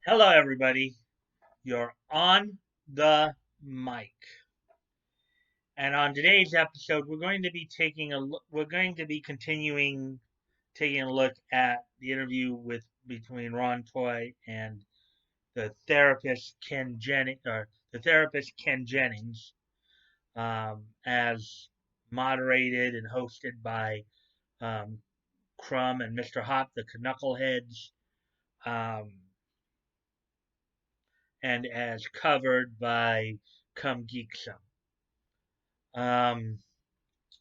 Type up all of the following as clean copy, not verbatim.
Hello, everybody. You're on the mic, and on today's episode, we're going to be continuing taking a look at the interview with between Ron Toye and the therapist Ken Jennings, as moderated and hosted by um, Crumb and Mr. Hop, the Knuckleheads, um, and as covered by Come Geek Some. Um,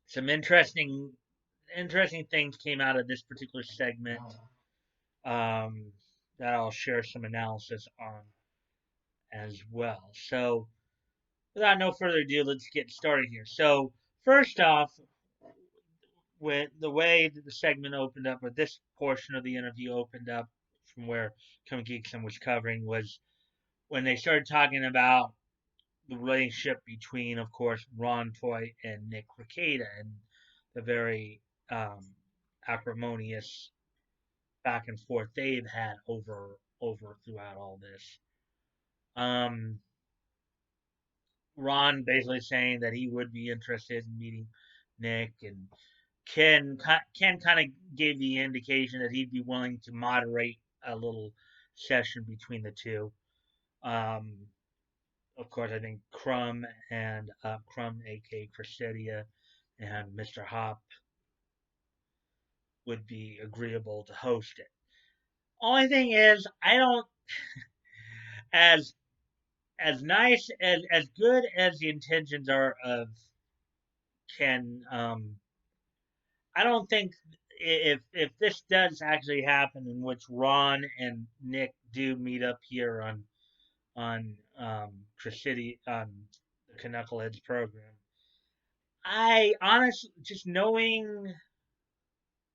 some interesting things came out of this particular segment um, that I'll share some analysis on as well. So, without no further ado, let's get started here. So, first off, with the way that the segment opened up, or this portion of the interview opened up from where Come Geekson was covering, was when they started talking about the relationship between, of course, Ron Toye and Nick Rekieta, and the very acrimonious back and forth they've had over throughout all this. Um, Ron basically saying that he would be interested in meeting Nick, and Ken kind of gave the indication that he'd be willing to moderate a little session between the two. Um, of course, I think Crumb, aka Cressedia, and Mr. Hop would be agreeable to host it. Only thing is, I don't as as nice as good as the intentions are of Ken. I don't think if this does actually happen, in which Ron and Nick do meet up here on City on the Knuckleheads program. I honestly just knowing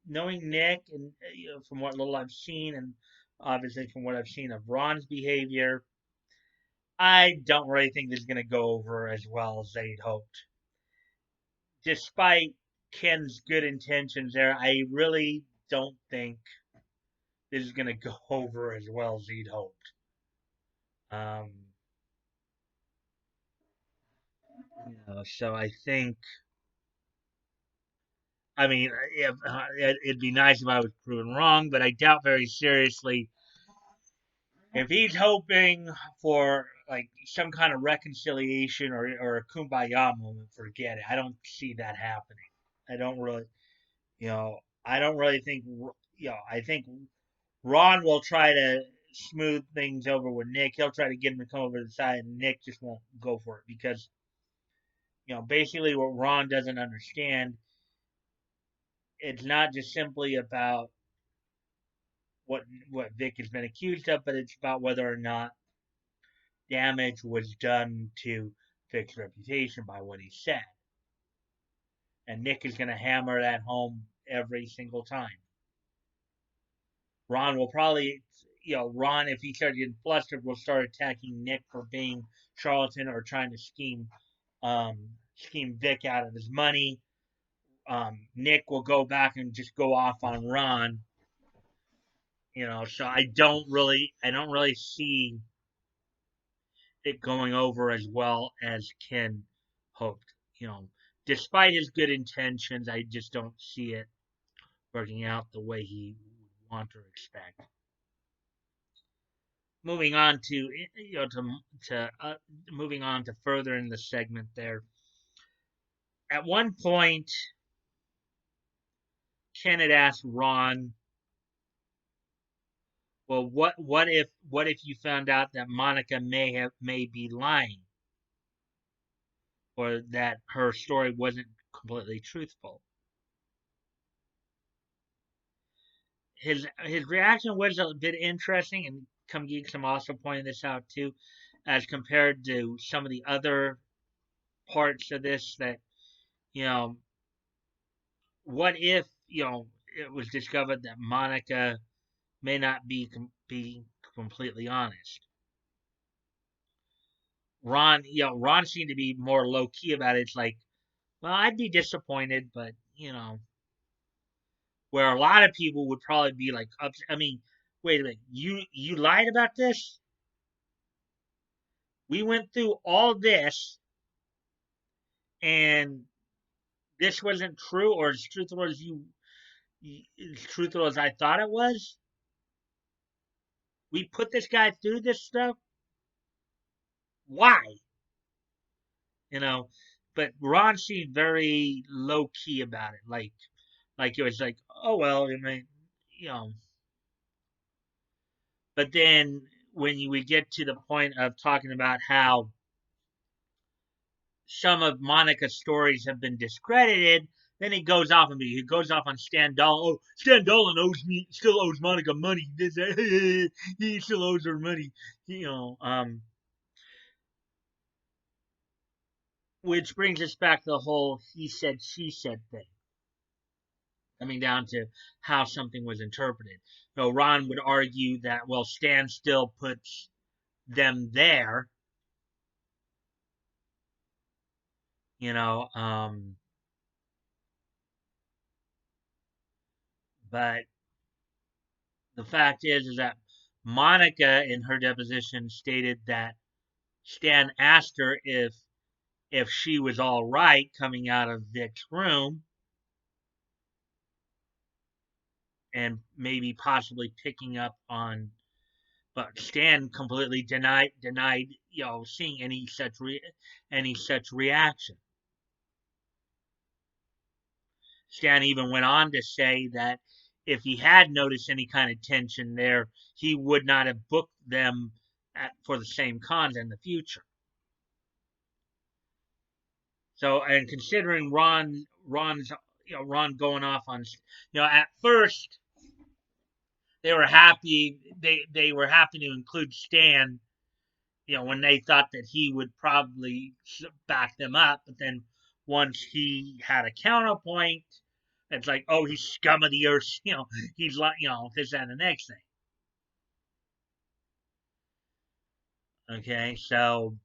Nick and from what little I've seen, and obviously from what I've seen of Ron's behavior, I don't really think this is going to go over as well as they'd hoped. Despite Ken's good intentions there, I really don't think this is going to go over as well as he'd hoped. Um, so I think, I mean, it'd be nice if I was proven wrong, but I doubt very seriously if he's hoping for like some kind of reconciliation or a kumbaya moment. Forget it. I don't see that happening. I don't really, I don't really think, I think Ron will try to smooth things over with Nick. He'll try to get him to come over to the side, and Nick just won't go for it because, basically what Ron doesn't understand, it's not just simply about what Vic has been accused of, but it's about whether or not damage was done to Vic's reputation by what he said. And Nick is going to hammer that home every single time. Ron will probably, Ron, if he starts getting flustered, will start attacking Nick for being charlatan or trying to scheme Vic out of his money. Nick will go back and just go off on Ron. So I don't really see it going over as well as Ken hoped. Despite his good intentions, I just don't see it working out the way he would want or expect. Moving on to moving on to further in the segment there. At one point, Ken had asked Ron, "Well, what if you found out that Monica may be lying, or that her story wasn't completely truthful?" His reaction was a bit interesting, and Come Geeks also pointed this out too, as compared to some of the other parts of this that you know what if it was discovered that Monica may not be completely honest. Ron seemed to be more low key about it. It's like, well, I'd be disappointed, but where a lot of people would probably be like, I mean, wait a minute, you lied about this? We went through all this, and this wasn't true, or as truthful as as truthful as I thought it was? We put this guy through this stuff? Why? You know, but Ron seemed very low key about it. Like it was like, oh well, I mean, you know. But then when we get to the point of talking about how some of Monica's stories have been discredited, then he goes off on Stan Dolan. Oh, Stan Dolan still owes Monica money. He still owes her money. You know, which brings us back to the whole he said she said thing, coming down to how something was interpreted. So Ron would argue that, well, Stan still puts them there, you know, but the fact is that Monica in her deposition stated that Stan asked her if she was all right coming out of Vic's room and maybe possibly picking up on, but Stan completely denied seeing any such reaction. Stan even went on to say that if he had noticed any kind of tension there, he would not have booked them for the same cons in the future. So, and considering Ron going off on, at first they were happy to include Stan, when they thought that he would probably back them up, but then once he had a counterpoint, it's like, oh, he's scum of the earth, he's like, this and the next thing. Okay, so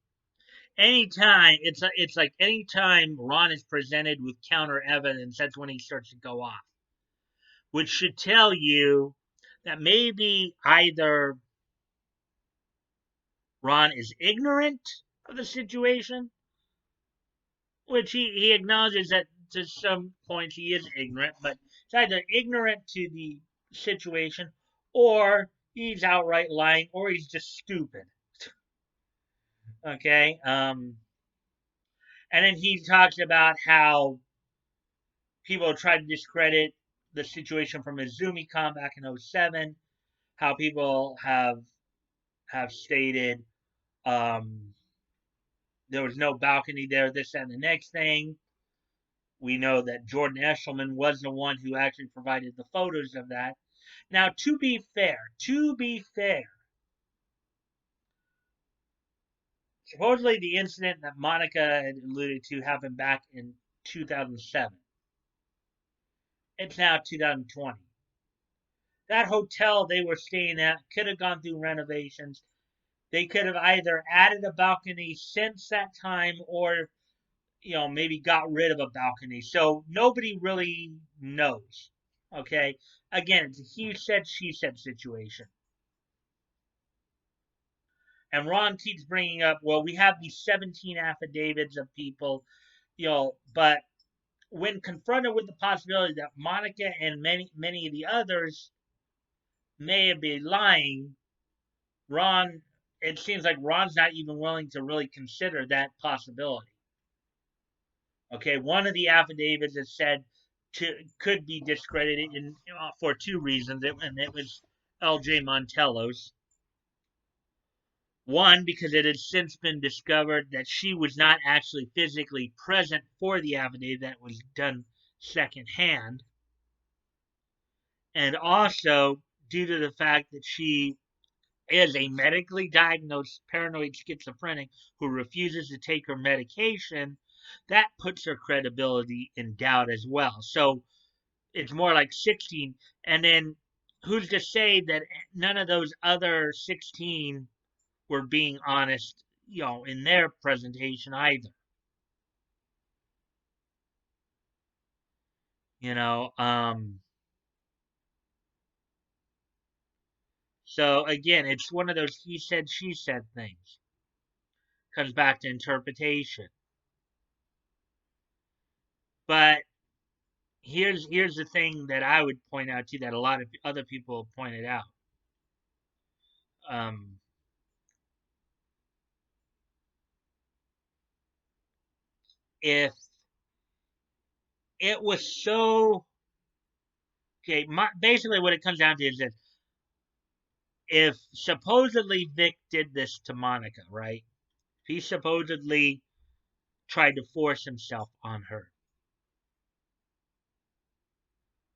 it's like anytime Ron is presented with counter evidence, that's when he starts to go off, which should tell you that maybe either Ron is ignorant of the situation, which he acknowledges that to some points he is ignorant, but it's either ignorant to the situation, or he's outright lying, or he's just stupid. Okay, and then he talks about how people tried to discredit the situation from IzumiCon back in '07. How people have stated um, there was no balcony there, this and the next thing. We know that Jordan Eshelman was the one who actually provided the photos of that. Now, to be fair, supposedly the incident that Monica had alluded to happened back in 2007. It's now 2020. That hotel they were staying at could have gone through renovations. They could have either added a balcony since that time, or maybe got rid of a balcony. So nobody really knows. Okay, again, it's a he said she said situation. And Ron keeps bringing up, well, we have these 17 affidavits of people, but when confronted with the possibility that Monica and many of the others may have been lying, Ron, it seems like Ron's not even willing to really consider that possibility. Okay, one of the affidavits is said could be discredited for two reasons, and it was L.J. Montello's. One, because it has since been discovered that she was not actually physically present for the affidavit that was done secondhand, and also due to the fact that she is a medically diagnosed paranoid schizophrenic who refuses to take her medication, that puts her credibility in doubt as well. So it's more like 16. And then who's to say that none of those other 16 were being honest, in their presentation either? You know, So again, it's one of those he said, she said things. Comes back to interpretation. But here's the thing that I would point out to you that a lot of other people pointed out. Um, if it was so okay, basically what it comes down to is that if supposedly Vic did this to Monica, right? He supposedly tried to force himself on her.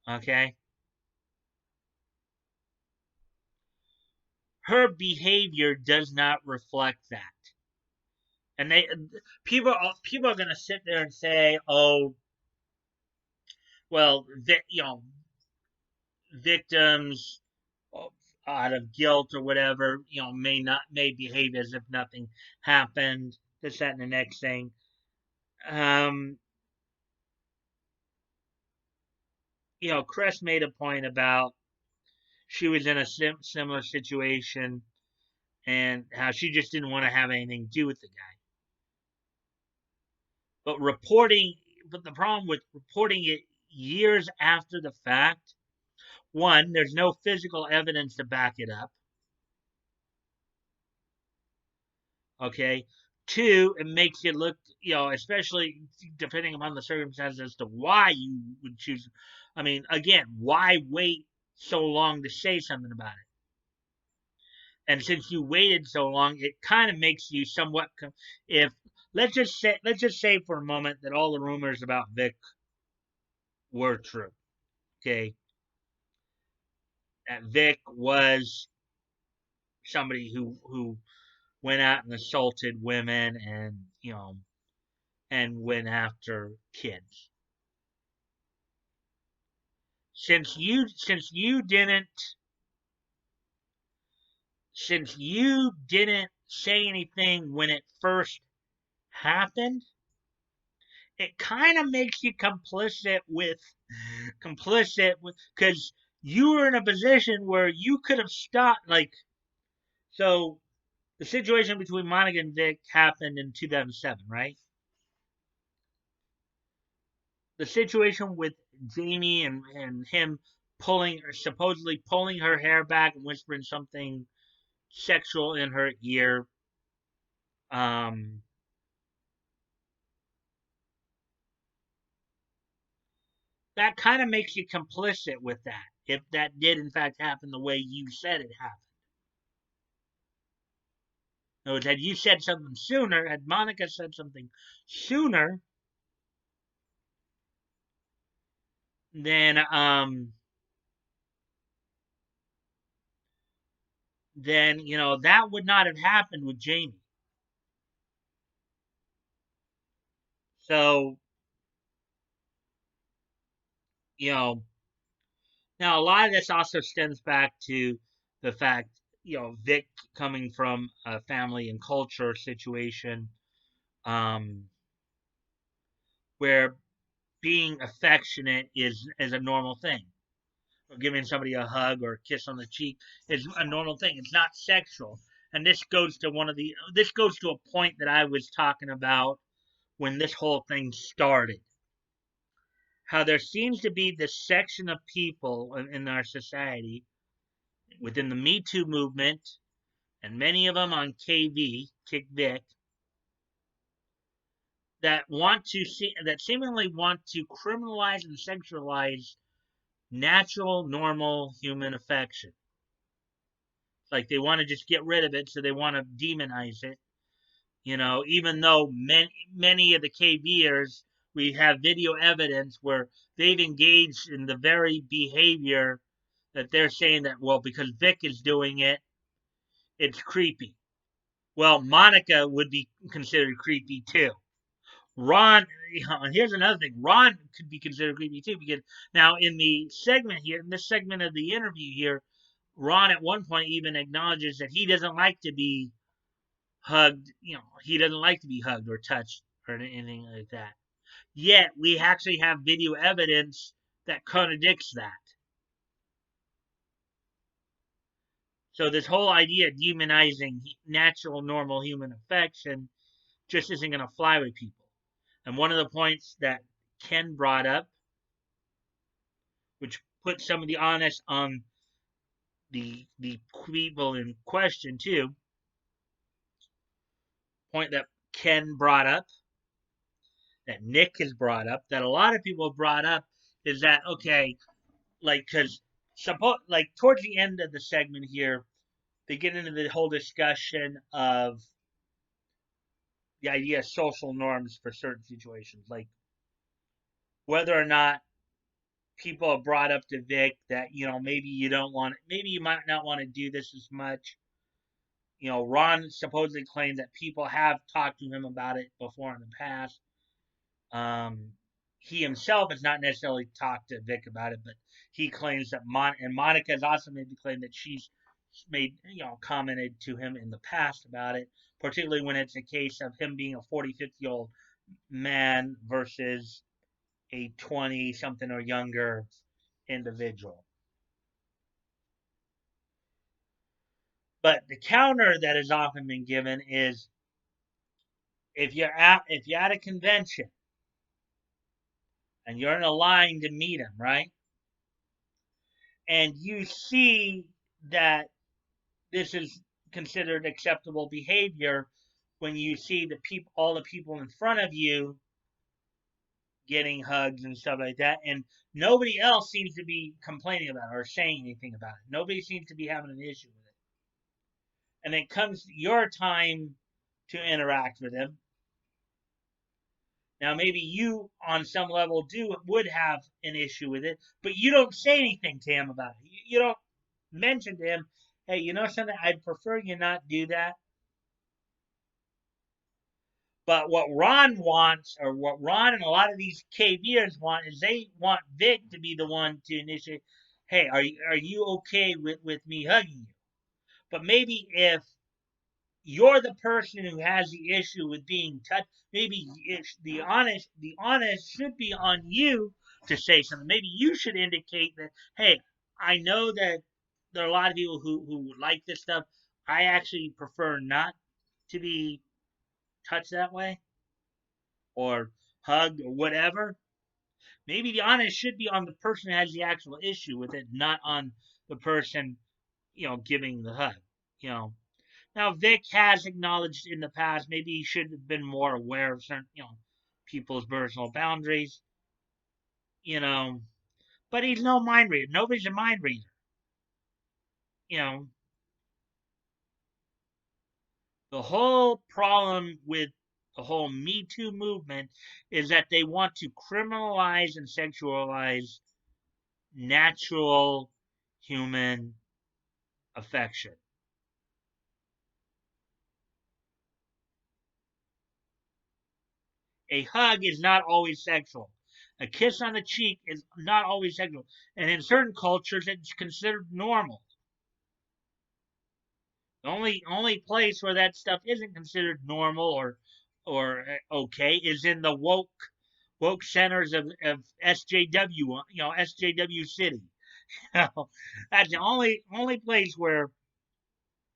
Okay? Her behavior does not reflect that. And people are going to sit there and say, "Oh, well, victims out of guilt or whatever, may behave as if nothing happened, this, that, and the next thing." Um, Chris made a point about she was in a similar situation and how she just didn't want to have anything to do with the guy. But the problem with reporting it years after the fact, one, there's no physical evidence to back it up. Okay. Two, it makes you look, especially depending upon the circumstances as to why you would choose. I mean, again, why wait so long to say something about it? And since you waited so long, it kind of makes you somewhat. If let's just say for a moment that all the rumors about Vic were true. Okay, that Vic was somebody who went out and assaulted women and went after kids. Since you didn't say anything when it first happened, it kind of makes you complicit with because you were in a position where you could have stopped. Like, so the situation between Monica and Vic happened in 2007, right? The situation with Jamie and him pulling or supposedly pulling her hair back and whispering something sexual in her ear. Um, that kind of makes you complicit with that if that did in fact happen the way you said it happened. In other words, had you said something sooner, had Monica said something sooner, then that would not have happened with Jamie. So you know now a lot of this also stems back to the fact Vic coming from a family and culture situation um, where being affectionate is a normal thing. Or giving somebody a hug or a kiss on the cheek is a normal thing. It's not sexual. And this goes to a point that I was talking about when this whole thing started. How there seems to be this section of people in our society within the Me Too movement, and many of them on KV, Kick Vic, that seemingly want to criminalize and sexualize natural, normal human affection. Like they want to just get rid of it, so they want to demonize it. Even though many of the KVers, we have video evidence where they've engaged in the very behavior that they're saying that, well, because Vic is doing it, it's creepy. Well, Monica would be considered creepy too. Ron, and here's another thing. Ron could be considered creepy too because now in this segment of the interview here, Ron at one point even acknowledges that he doesn't like to be hugged. He doesn't like to be hugged or touched or anything like that. Yet we actually have video evidence that contradicts that. So this whole idea of demonizing natural, normal human affection just isn't going to fly with people. And one of the points that Ken brought up, which put some of the onus on the people in question too, point that Ken brought up, that Nick has brought up, that a lot of people have brought up, is that okay? Like, because suppose like towards the end of the segment here, they get into the whole discussion of the idea of social norms for certain situations, like whether or not people have brought up to Vic that maybe you don't want, maybe you might not want to do this as much. Ron supposedly claimed that people have talked to him about it before in the past. Um, he himself has not necessarily talked to Vic about it, but he claims that Monica has also made the claim that she's made commented to him in the past about it, particularly when it's a case of him being a 40, 50-year-old man versus a 20 something or younger individual. But the counter that has often been given is if you're at a convention and you're in a line to meet him, right? And you see that this is considered acceptable behavior when you see all the people in front of you getting hugs and stuff like that, and nobody else seems to be complaining about it or saying anything about it. Nobody seems to be having an issue with it. And it comes your time to interact with him. Now, maybe you, on some level, would have an issue with it, but you don't say anything to him about it. You don't mention to him, "Hey, you know something? I'd prefer you not do that." But what Ron wants, or what Ron and a lot of these KVers want, is they want Vic to be the one to initiate. Hey, are you okay with me hugging you? But maybe if you're the person who has the issue with being touched, maybe it's the honest should be on you to say something. Maybe you should indicate that, hey, I know that there are a lot of people who like this stuff. I actually prefer not to be touched that way or hugged or whatever. Maybe the honest should be on the person who has the actual issue with it, not on the person, giving the hug. You know, Now, Vic has acknowledged in the past maybe he should have been more aware of certain, people's personal boundaries, you know, but he's no mind reader. Nobody's a mind reader, you know. The whole problem with the whole Me Too movement is that they want to criminalize and sexualize natural human affection. A hug is not always sexual. A kiss on the cheek is not always sexual. And in certain cultures, it's considered normal. The only place where that stuff isn't considered normal or okay is in the woke centers of SJW, SJW City. That's the only place where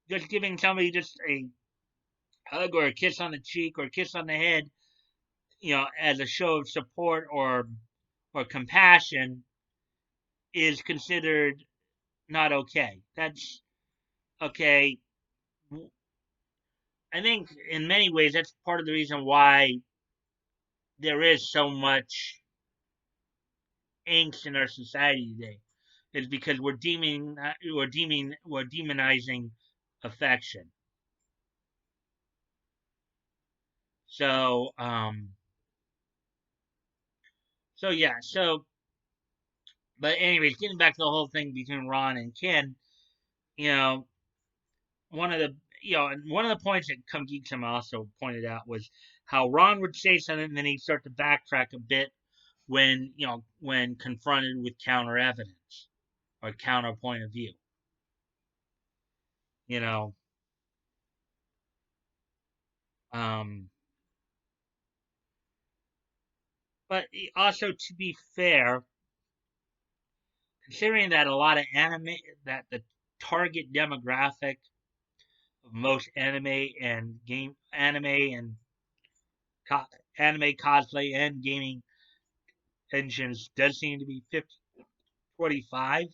just giving somebody just a hug or a kiss on the cheek or a kiss on the head, as a show of support or compassion is considered not okay. That's okay. I think in many ways that's part of the reason why there is so much angst in our society today, is because we're demonizing affection. So yeah. But anyways, getting back to the whole thing between Ron and Ken, you know, one of the and one of the points that Come Geek Some also pointed out was how Ron would say something and then he'd start to backtrack a bit when confronted with counter evidence or counter point of view. You know, um, but also to be fair, considering that a lot of anime that target demographic of most co- anime cosplay and gaming engines does seem to be 50-45.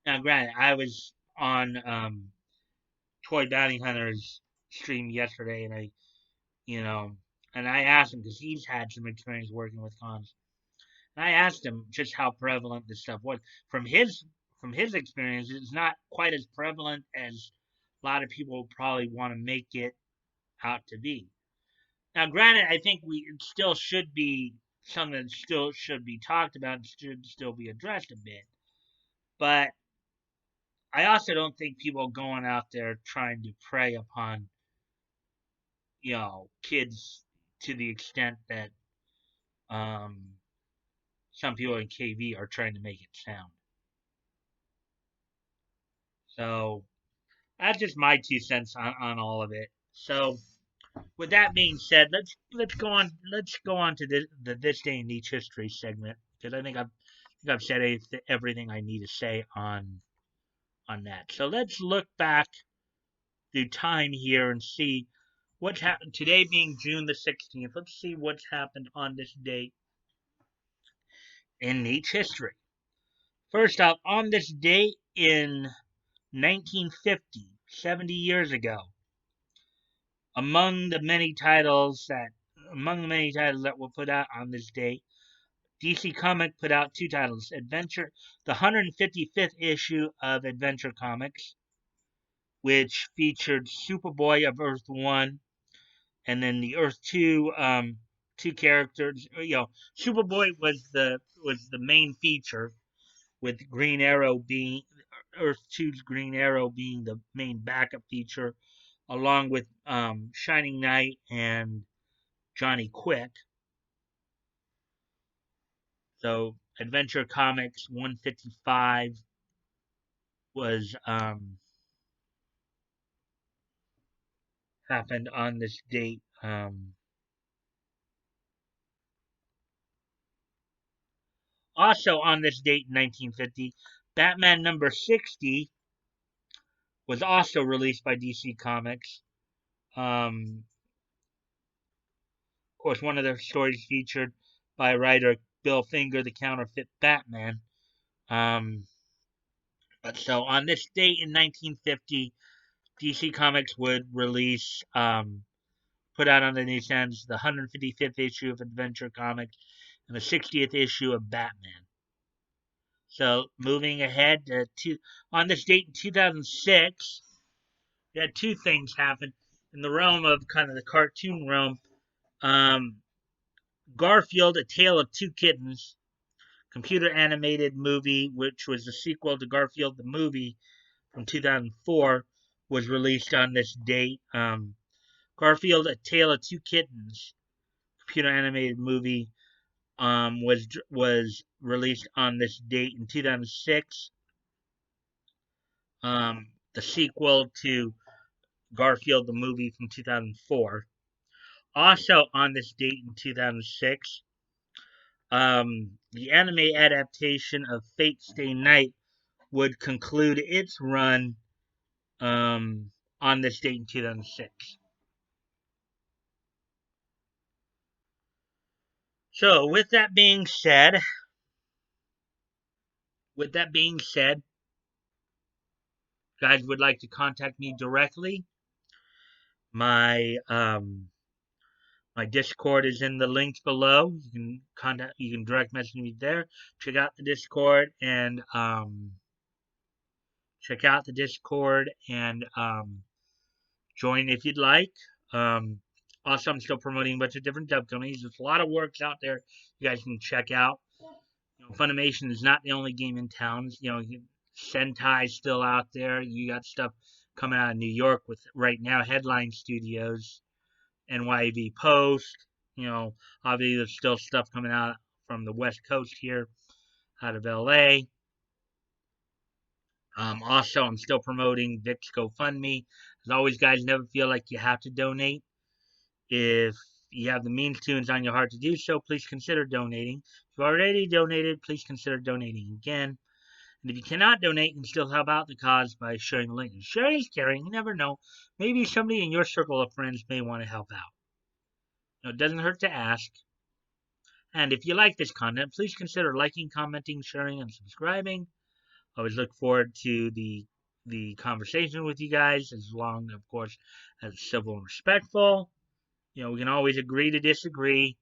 Now, granted, I was on Toy Bounty Hunter's stream yesterday, and you know, and I asked him because he's had some experience working with cons. And I asked him just how prevalent this stuff was. From his experience, it's not quite as prevalent as a lot of people probably want to make it out to be. Now, granted, I think it still should be something that still should be talked about and should still be addressed a bit. But I also don't think people going out there trying to prey upon, kids to the extent that um, some people in KV are trying to make it sound. So that's just my 2 cents on all of it. So with that being said, let's go on to the this day in each history segment because I think I've said everything I need to say on that. So let's look back through time here and see what's happened today being June the 16th. Let's see what's happened on this date in each history. First off, on this date in 1950, 70 years ago, among the many titles that were put out on this date, DC Comics put out 2 titles: the 155th issue of Adventure Comics, which featured Superboy of Earth 1 and then the Earth 2 two characters. Superboy was the main feature, with Green Arrow being Earth 2's Green Arrow being the main backup feature, along with Shining Knight and Johnny Quick. So Adventure Comics 155 was happened on this date. Also on this date in 1950, Batman number 60 was also released by DC Comics. Of course, one of the stories featured by writer Bill Finger, the counterfeit Batman. But so on this date in 1950, DC Comics would release, put out on the newsstands, the 155th issue of Adventure Comics and the 60th issue of Batman. So moving ahead on this date in 2006, we had 2 things happen in the realm of kind of the cartoon realm. Garfield: A Tale of Two Kittens, computer animated movie, which was the sequel to Garfield the movie from 2004, was released on this date. Garfield: A Tale of Two Kittens, computer animated movie, was released on this date in 2006. The sequel to Garfield the movie from 2004. Also on this date in 2006, the anime adaptation of Fate Stay Night would conclude its run on this date in 2006. So, with that being said, guys would like to contact me directly. My Discord is in the links below. You can direct message me there. Check out the Discord and join if you'd like. Also, I'm still promoting a bunch of different dub companies. There's a lot of works out there you guys can check out. Funimation is not the only game in town. Sentai's still out there. You got stuff coming out of New York with right now Headline Studios, NYV Post. Obviously there's still stuff coming out from the West Coast here, out of LA. Also, I'm still promoting Vic's GoFundMe. As always, guys, never feel like you have to donate. If you have the means to and it's on your heart to do so, please consider donating. If you've already donated, please consider donating again. And if you cannot donate, you can still help out the cause by sharing the link. And sharing is caring. You never know. Maybe somebody in your circle of friends may want to help out. It doesn't hurt to ask. And if you like this content, please consider liking, commenting, sharing, and subscribing. I always look forward to the conversation with you guys, as long, of course, as civil and respectful. We can always agree to disagree.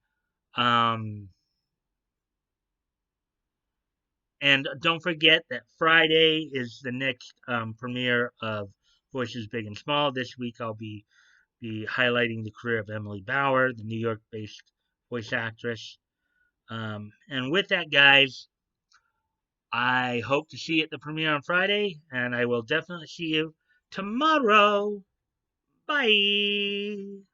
Um, and don't forget that Friday is the next premiere of Voices Big and Small. This week I'll be highlighting the career of Emily Bauer, the New York-based voice actress. And with that, guys, I hope to see you at the premiere on Friday, and I will definitely see you tomorrow. Bye.